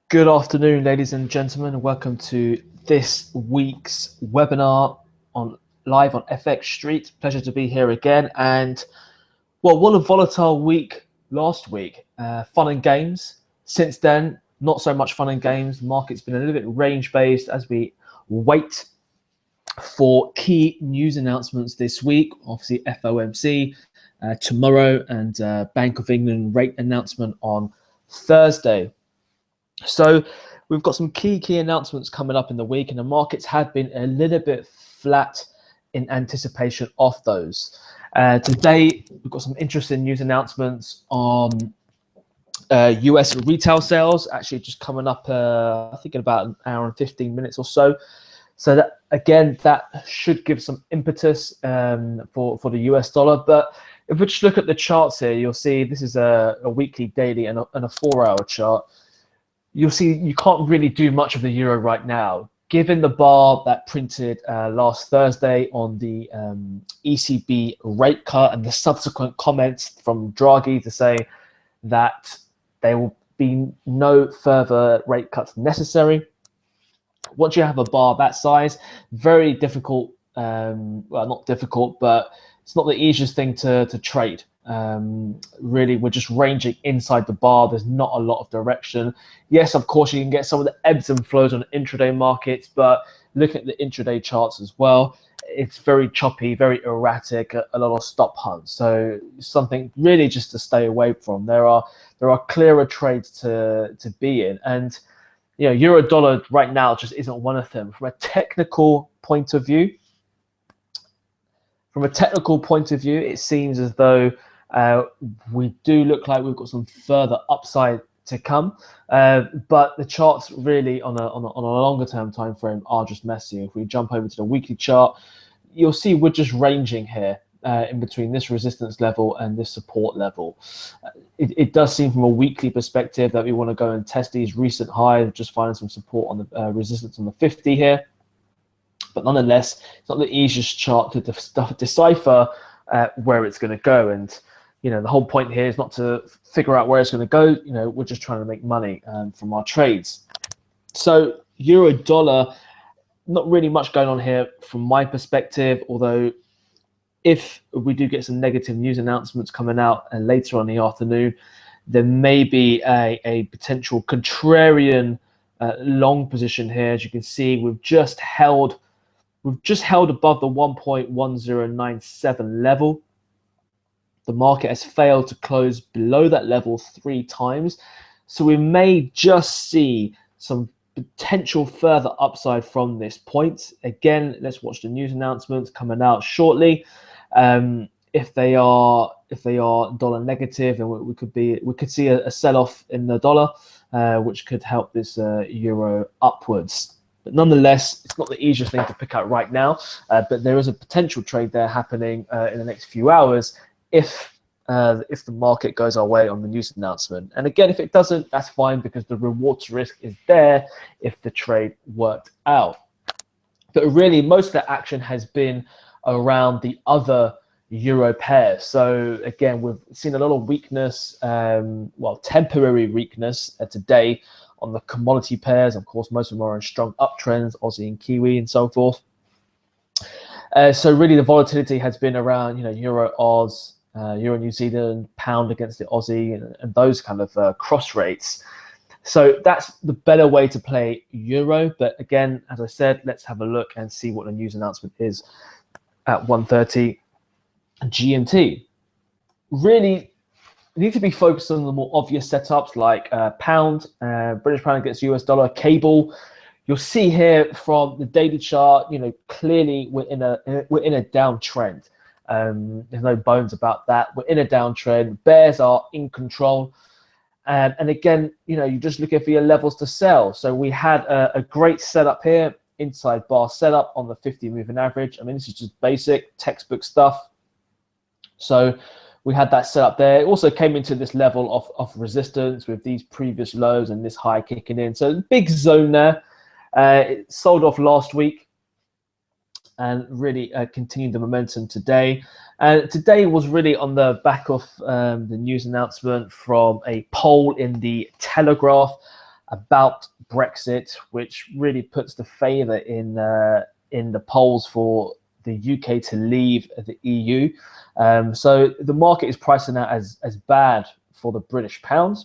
Good afternoon, ladies and gentlemen. Welcome to this week's webinar on live on FX Street. Pleasure to be here again. And well, what a volatile week last week. Fun and games. Since then, not so much fun and games. The market's been a little bit range-based as we wait for key news announcements this week. Obviously, FOMC tomorrow and Bank of England rate announcement on Thursday. So we've got some key announcements coming up in the week, and the markets have been a little bit flat in anticipation of those. Today, we've got some interesting news announcements on US retail sales, actually just coming up, I think in about an hour and 15 minutes or so. So that, again, that should give some impetus for the US dollar. But if we just look at the charts here, you'll see this is a weekly, daily, and a 4-hour chart. You'll see you can't really do much of the euro right now, given the bar that printed last Thursday on the ECB rate cut and the subsequent comments from Draghi to say that there will be no further rate cuts necessary. Once you have a bar that size, very difficult, well, not difficult, but it's not the easiest thing to trade. Really, we're just ranging inside the bar. There's not a lot of direction. Yes, of course, you can get some of the ebbs and flows on intraday markets, but look at the intraday charts as well. It's very choppy, very erratic, a lot of stop hunts. So something really just to stay away from. There are clearer trades to be in, and you know, euro dollar right now just isn't one of them. From a technical point of view, it seems as though we do look like we've got some further upside to come, but the charts really on a longer term time frame are just messy. If we jump over to the weekly chart, you'll see we're just ranging here in between this resistance level and this support level. It does seem from a weekly perspective that we want to go and test these recent highs, just finding some support on the resistance on the 50 here. But nonetheless, it's not the easiest chart to decipher where it's going to go. And you know, the whole point here is not to figure out where it's going to go. You know, we're just trying to make money from our trades. So euro dollar, not really much going on here from my perspective, although if we do get some negative news announcements coming out later on in the afternoon, there may be a potential contrarian long position here. As you can see, we've just held above the 1.1097 level. The market has failed to close below that level 3 times. So we may just see some potential further upside from this point. Again, let's watch the news announcements coming out shortly. If they are dollar negative, then we could see a sell-off in the dollar, which could help this euro upwards. But nonetheless, it's not the easiest thing to pick out right now, but there is a potential trade there happening in the next few hours if the market goes our way on the news announcement. And again, if it doesn't, that's fine, because the reward to risk is there if the trade worked out. But really, most of the action has been around the other euro pairs. So again, we've seen a lot of weakness, well, temporary weakness today on the commodity pairs. Of course, most of them are in strong uptrends, Aussie and Kiwi and so forth. So really the volatility has been around, you know, Euro Oz, Euro New Zealand, pound against the Aussie, and those kind of cross rates. So that's the better way to play euro. But again, as I said, let's have a look and see what the news announcement is at 1:30 GMT. Really need to be focused on the more obvious setups like pound, British pound against US dollar, cable. You'll see here from the daily chart, you know, clearly we're in a downtrend. There's no bones about that. We're in a downtrend. Bears are in control. And again, you know, you're just looking for your levels to sell. So we had a great setup here, inside bar setup on the 50 moving average. I mean, this is just basic textbook stuff. So we had that set up there. It also came into this level of resistance with these previous lows and this high kicking in. So big zone there. It sold off last week and really continued the momentum today. And today was really on the back of the news announcement from a poll in the Telegraph. about Brexit, which really puts the favour in the polls for the UK to leave the EU. So the market is pricing that as bad for the British pound.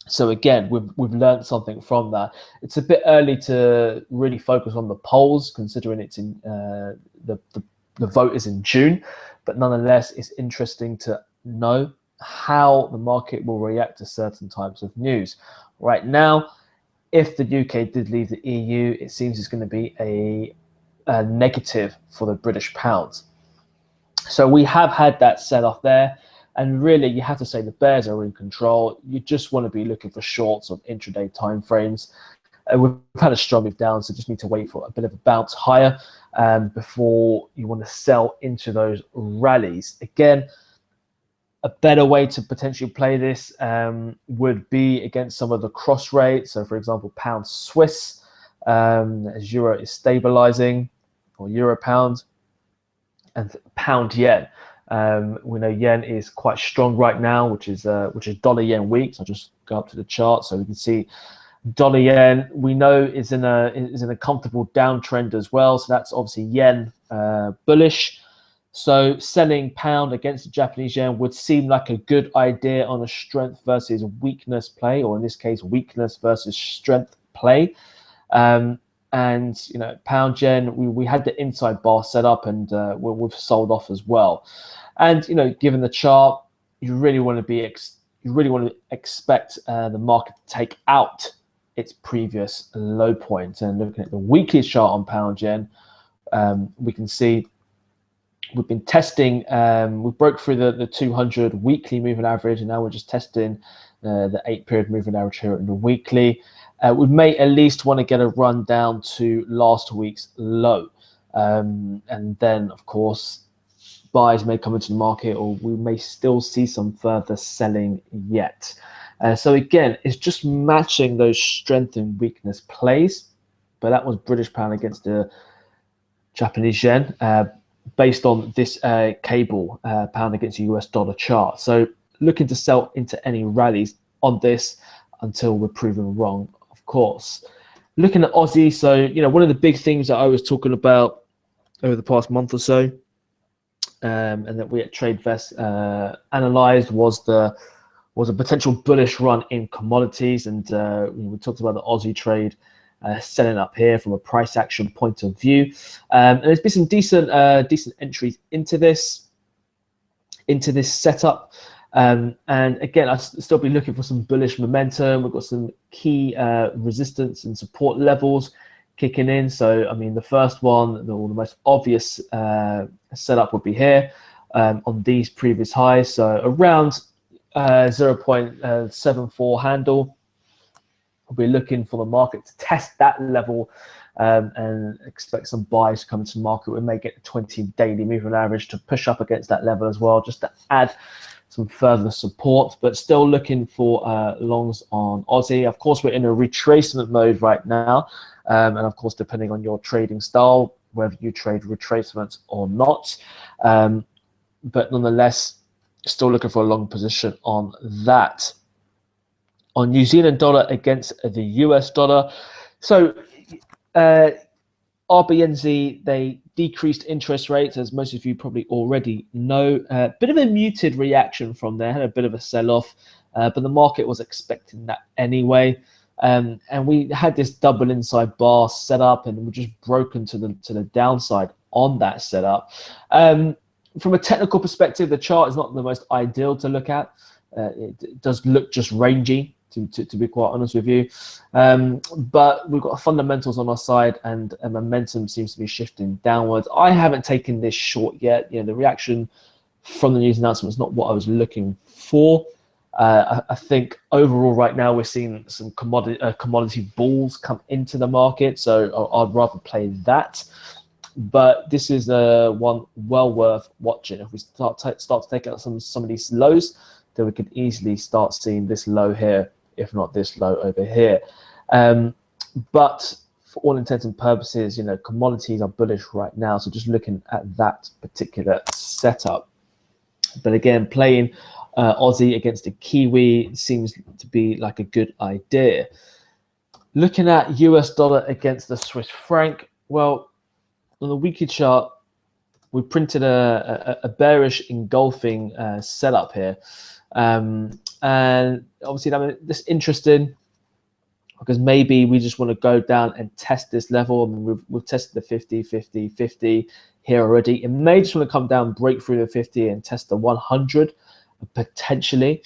So again, we've learned something from that. It's a bit early to really focus on the polls, considering it's in the vote is in June, but nonetheless, it's interesting to know how the market will react to certain types of news. Right now, if the UK did leave the EU, it seems it's going to be a negative for the British pound. So we have had that set off there. And really, you have to say the bears are in control. You just want to be looking for shorts on intraday timeframes. We've had a strong move down, so just need to wait for a bit of a bounce higher before you want to sell into those rallies. Again, a better way to potentially play this would be against some of the cross rates. So, for example, pound Swiss, as euro is stabilizing, or euro pound, and pound yen. We know yen is quite strong right now, which is dollar yen week. So I'll just go up to the chart so we can see dollar yen. We know is in a comfortable downtrend as well. So that's obviously yen bullish. So selling pound against the Japanese yen would seem like a good idea on a strength versus weakness play, or in this case, weakness versus strength play. And you know, pound yen, we had the inside bar set up, and we've sold off as well. And you know, given the chart, you really want to expect the market to take out its previous low point. And looking at the weekly chart on pound yen, we can see we've been testing. We broke through the 200 weekly moving average, and now we're just testing the 8-period moving average here in the weekly. We may at least want to get a run down to last week's low. And then, of course, buys may come into the market, or we may still see some further selling yet. So again, it's just matching those strength and weakness plays. But that was British pound against the Japanese yen, based on this cable pound against the US dollar chart. So looking to sell into any rallies on this until we're proven wrong, of course. Looking at Aussie, so you know, one of the big things that I was talking about over the past month or so, and that we at TradeVest analyzed was a potential bullish run in commodities, and we talked about the Aussie trade selling up here from a price action point of view, and there's been some decent entries into this setup. And again, I'll still be looking for some bullish momentum. We've got some key resistance and support levels kicking in. So, I mean, the first one, the most obvious setup would be here on these previous highs. So around 0.74 handle. We'll be looking for the market to test that level and expect some buys to come into the market. We may get the 20 daily moving average to push up against that level as well, just to add some further support, but still looking for longs on Aussie. Of course, we're in a retracement mode right now, and of course, depending on your trading style, whether you trade retracements or not, but nonetheless, still looking for a long position on that. On New Zealand dollar against the US dollar, so RBNZ, they decreased interest rates, as most of you probably already know. Bit of a muted reaction from there, had a bit of a sell-off, but the market was expecting that anyway. And we had this double inside bar set up, and we're just broken to the downside on that setup. From a technical perspective, the chart is not the most ideal to look at. It does look just rangy, to be quite honest with you, but we've got fundamentals on our side, and momentum seems to be shifting downwards. I haven't taken this short yet. You know, the reaction from the news announcement is not what I was looking for. I think overall right now we're seeing some commodity bulls come into the market, so I'd rather play that. But this is one well worth watching. If we start to take out some of these lows, then we could easily start seeing this low here, if not this low over here. But for all intents and purposes, you know, commodities are bullish right now. So just looking at that particular setup. But again, playing Aussie against the Kiwi seems to be like a good idea. Looking at US dollar against the Swiss franc, well, on the weekly chart, we printed a bearish engulfing setup here. And obviously that's interesting because maybe we just want to go down and test this level. I mean, we've tested the 50, 50, 50 here already. It may just want to come down, break through the 50 and test the 100 potentially.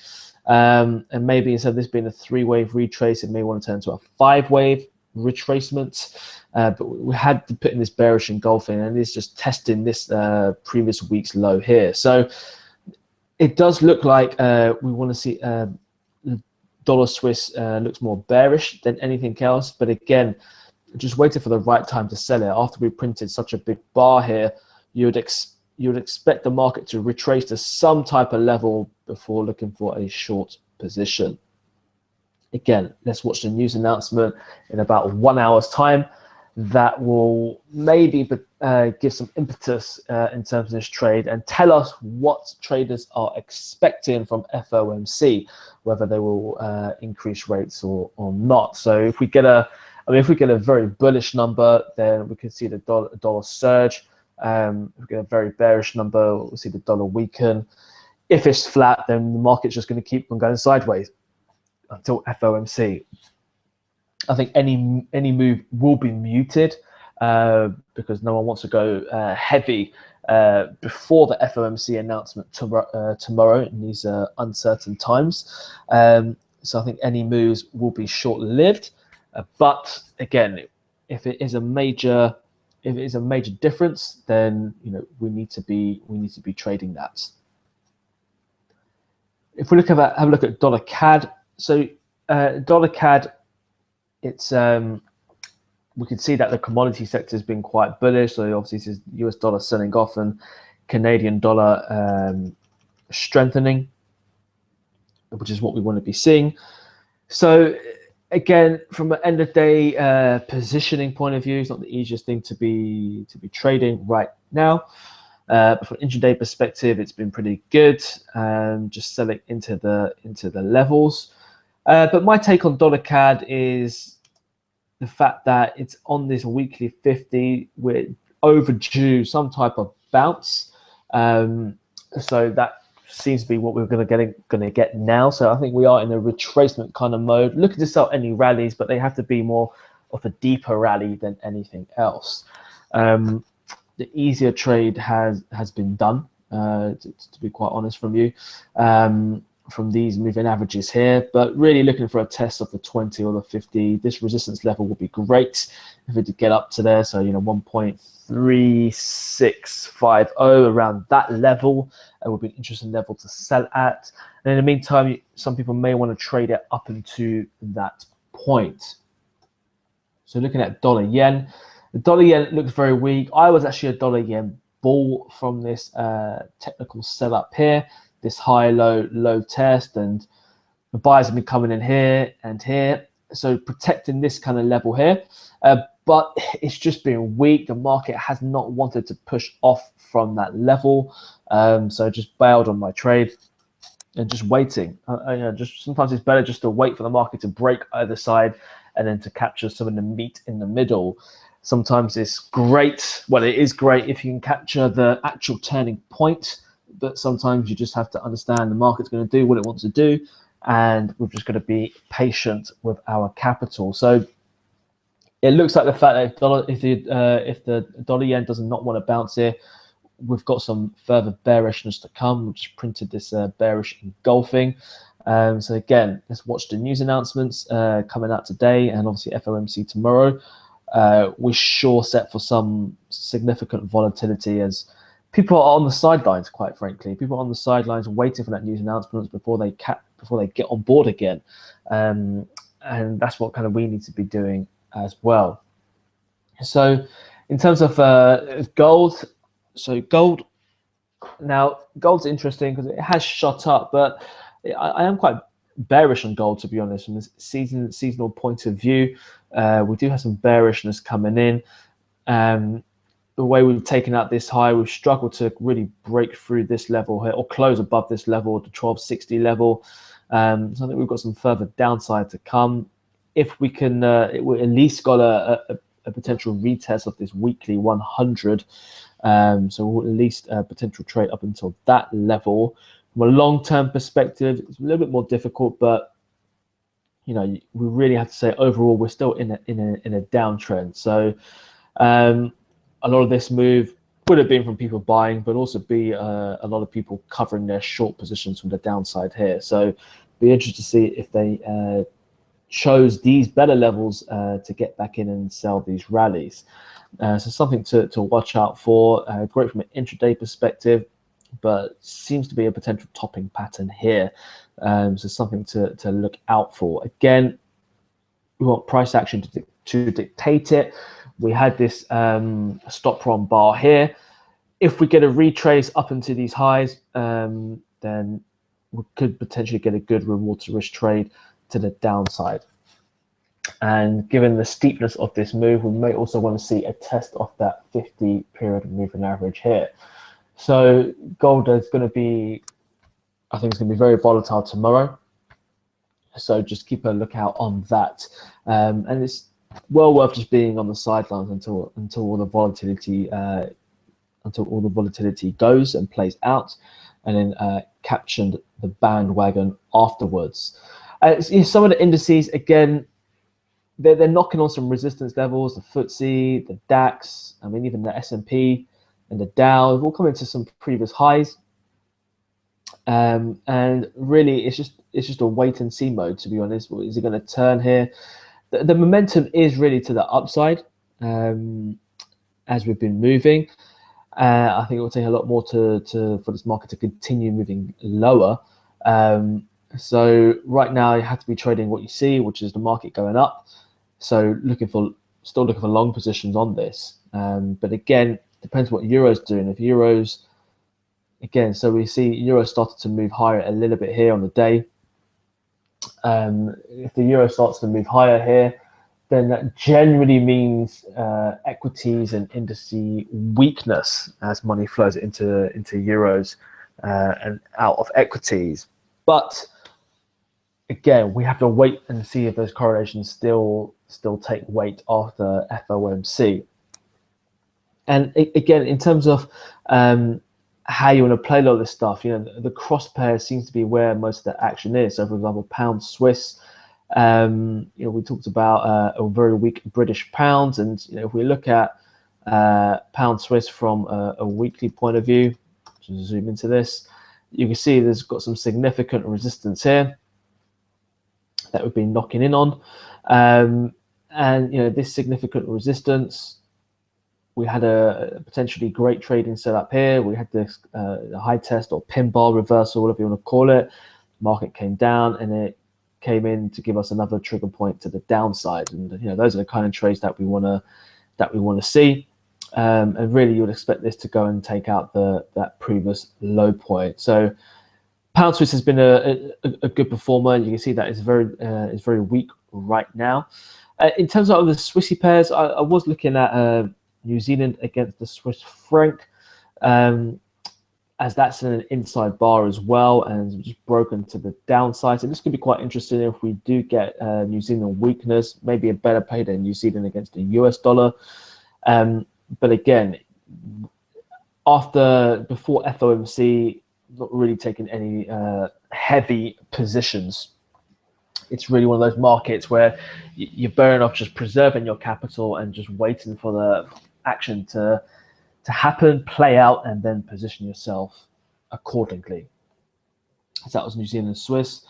And maybe instead of this being a 3-wave retrace, it may want to turn to a 5-wave retracement. But we had to put in this bearish engulfing, and it's just testing this previous week's low here. So it does look like we want to see dollar Swiss looks more bearish than anything else. But again, just waiting for the right time to sell it. After we printed such a big bar here, you would expect the market to retrace to some type of level before looking for a short position. Again, let's watch the news announcement in about 1 hour's time. That will maybe give some impetus in terms of this trade and tell us what traders are expecting from FOMC, whether they will increase rates or not. So if we get if we get a very bullish number, then we can see the dollar surge. If we get a very bearish number, we'll see the dollar weaken. If it's flat, then the market's just going to keep on going sideways until FOMC. I think any move will be muted because no one wants to go heavy before the FOMC announcement tomorrow in these uncertain times. So I think any moves will be short-lived. But again, if it is a major difference, then we need to be trading that. If we have a look at dollar CAD, so dollar CAD, it's we can see that the commodity sector has been quite bullish. So obviously this is US dollar selling off and Canadian dollar strengthening, which is what we want to be seeing. So again, from an end of day positioning point of view, it's not the easiest thing to be trading right now. But from an intraday perspective, it's been pretty good. Just selling into the levels. But my take on dollar CAD is the fact that it's on this weekly 50. We're overdue some type of bounce. So that seems to be what we're going to get now. So I think we are in a retracement kind of mode, looking to sell any rallies, but they have to be more of a deeper rally than anything else. The easier trade has been done, to be quite honest from you, from these moving averages here, but really looking for a test of the 20 or the 50. This resistance level would be great if it did get up to there. So 1.3650 around that level, it would be an interesting level to sell at. And in the meantime, some people may want to trade it up into that point. So looking at dollar yen, the dollar yen looks very weak. I was actually a dollar yen bull from this technical setup here, this high low test, and the buyers have been coming in here and here, so protecting this kind of level here, but it's just been weak. The market has not wanted to push off from that level, so just bailed on my trade and just waiting. Just sometimes it's better just to wait for the market to break either side and then to capture some of the meat in the middle. Sometimes it's great, well, it is great if you can capture the actual turning point, but sometimes you just have to understand the market's going to do what it wants to do, and we're just going to be patient with our capital. So it looks like the fact that if the dollar yen does not want to bounce here, we've got some further bearishness to come. We just printed this bearish engulfing. So again, let's watch the news announcements coming out today, and obviously FOMC tomorrow. We're sure set for some significant volatility as people are on the sidelines, quite frankly. People are on the sidelines waiting for that news announcements before they get on board again. And that's what kind of we need to be doing as well. So in terms of gold, gold's interesting because it has shot up, but I am quite bearish on gold, to be honest, from this seasonal point of view. We do have some bearishness coming in. the way we've taken out this high, we've struggled to really break through this level here or close above this level, the 1260 level. So I think we've got some further downside to come. If we can, we at least got a potential retest of this weekly 100. So we'll at least potential trade up until that level. From a long-term perspective, it's a little bit more difficult, but you know, we really have to say overall we're still in a downtrend. So a lot of this move would have been from people buying, but also be a lot of people covering their short positions from the downside here. So be interested to see if they chose these better levels to get back in and sell these rallies. So something to watch out for. Great from an intraday perspective, but seems to be a potential topping pattern here. So something to look out for. Again, we want price action to dictate it. We had this stop from bar here. If we get a retrace up into these highs, then we could potentially get a good reward to risk trade to the downside. And given the steepness of this move, we may also want to see a test of that 50 period moving average here. So gold is going to be, I think it's going to be very volatile tomorrow. So just keep a lookout on that. And it's well worth just being on the sidelines until all the volatility goes and plays out, and then captured the bandwagon afterwards. Some of the indices, again, they're knocking on some resistance levels. The FTSE, the DAX, I mean even the S&P and the Dow have all come into some previous highs. And really, it's just a wait and see mode, to be honest. Is it going to turn here? The momentum is really to the upside as we've been moving. I think it will take a lot more for this market to continue moving lower. So right now you have to be trading what you see, which is the market going up. So still looking for long positions on this. But again, depends what Euro's doing. If Euro's, again, so we see Euro started to move higher a little bit here on the day. If the Euro starts to move higher here, then that generally means equities and indice weakness as money flows into Euros and out of equities. But again, we have to wait and see if those correlations still take weight after FOMC. And again, in terms of how you want to play a lot of this stuff, you know, the cross pair seems to be where most of the action is. So, for example, pound Swiss. You know, we talked about a very weak British pound, and you know, if we look at pound Swiss from a weekly point of view, just zoom into this, you can see there's got some significant resistance here that we've been knocking in on, and you know, this significant resistance, we had a potentially great trading setup here. We had this high test or pin bar reversal, whatever you want to call it. Market came down and it came in to give us another trigger point to the downside, and you know, those are the kind of trades that we want to see. And really, you would expect this to go and take out that previous low point. So pound Swiss has been a good performer. You can see that it's very weak right now. In terms of the Swissy pairs, I was looking at New Zealand against the Swiss franc, as that's an inside bar as well, and just broken to the downside. So this could be quite interesting if we do get New Zealand weakness, maybe a better pay than New Zealand against the US dollar. But again, before FOMC, not really taking any heavy positions. It's really one of those markets where you're better off just preserving your capital and just waiting for the action to happen, play out, and then position yourself accordingly. So that was New Zealand Swiss.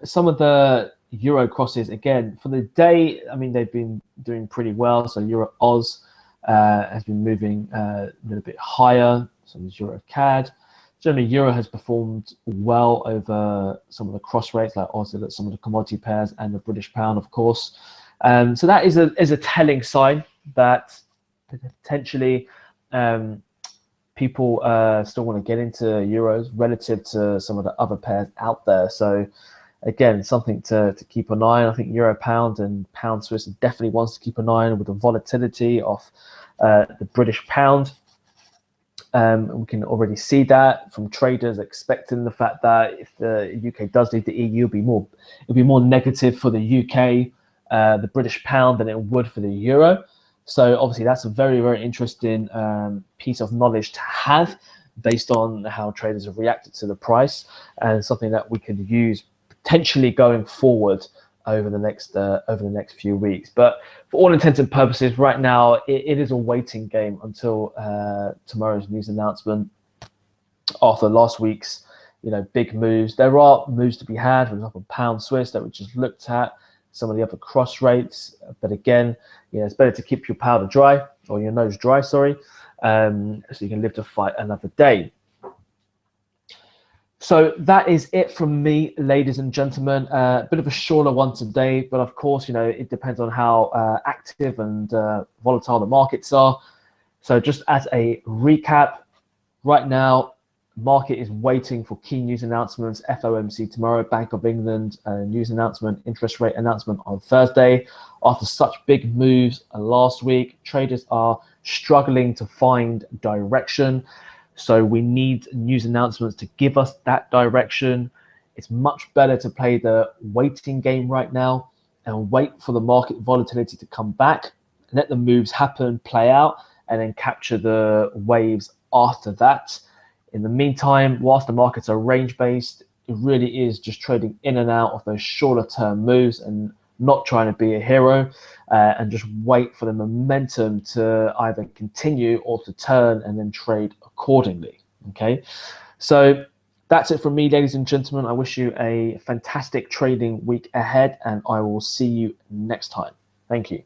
Some of the Euro crosses, again, for the day, I mean, they've been doing pretty well. So Euro Oz has been moving a little bit higher. So there's Euro CAD. Generally, Euro has performed well over some of the cross rates, like also some of the commodity pairs and the British pound, of course. So that is a telling sign that potentially people still want to get into Euros relative to some of the other pairs out there. So again, something to keep an eye on. I think Euro Pound and Pound Swiss definitely wants to keep an eye on with the volatility of the British Pound. We can already see that from traders expecting the fact that if the UK does leave the EU, it'll be more negative for the UK, the British pound, than it would for the euro. So obviously that's a very, very interesting piece of knowledge to have based on how traders have reacted to the price, and something that we could use potentially going forward over the next few weeks. But for all intents and purposes, right now it is a waiting game until tomorrow's news announcement. After last week's, big moves, there are moves to be had. For example, Pound Swiss that we just looked at, some of the other cross rates. But again, it's better to keep your powder dry, or your nose dry, sorry, so you can live to fight another day. So that is it from me, ladies and gentlemen. A bit of a shorter one today, but of course, it depends on how active and volatile the markets are. So just as a recap, right now, market is waiting for key news announcements. FOMC tomorrow, Bank of England news announcement, interest rate announcement on Thursday. After such big moves last week, traders are struggling to find direction. So we need news announcements to give us that direction. It's much better to play the waiting game right now and wait for the market volatility to come back, and let the moves happen, play out, and then capture the waves after that. In the meantime, whilst the markets are range-based, it really is just trading in and out of those shorter-term moves and not trying to be a hero, and just wait for the momentum to either continue or to turn and then trade accordingly. Okay, so that's it from me, ladies and gentlemen. I wish you a fantastic trading week ahead, and I will see you next time. Thank you.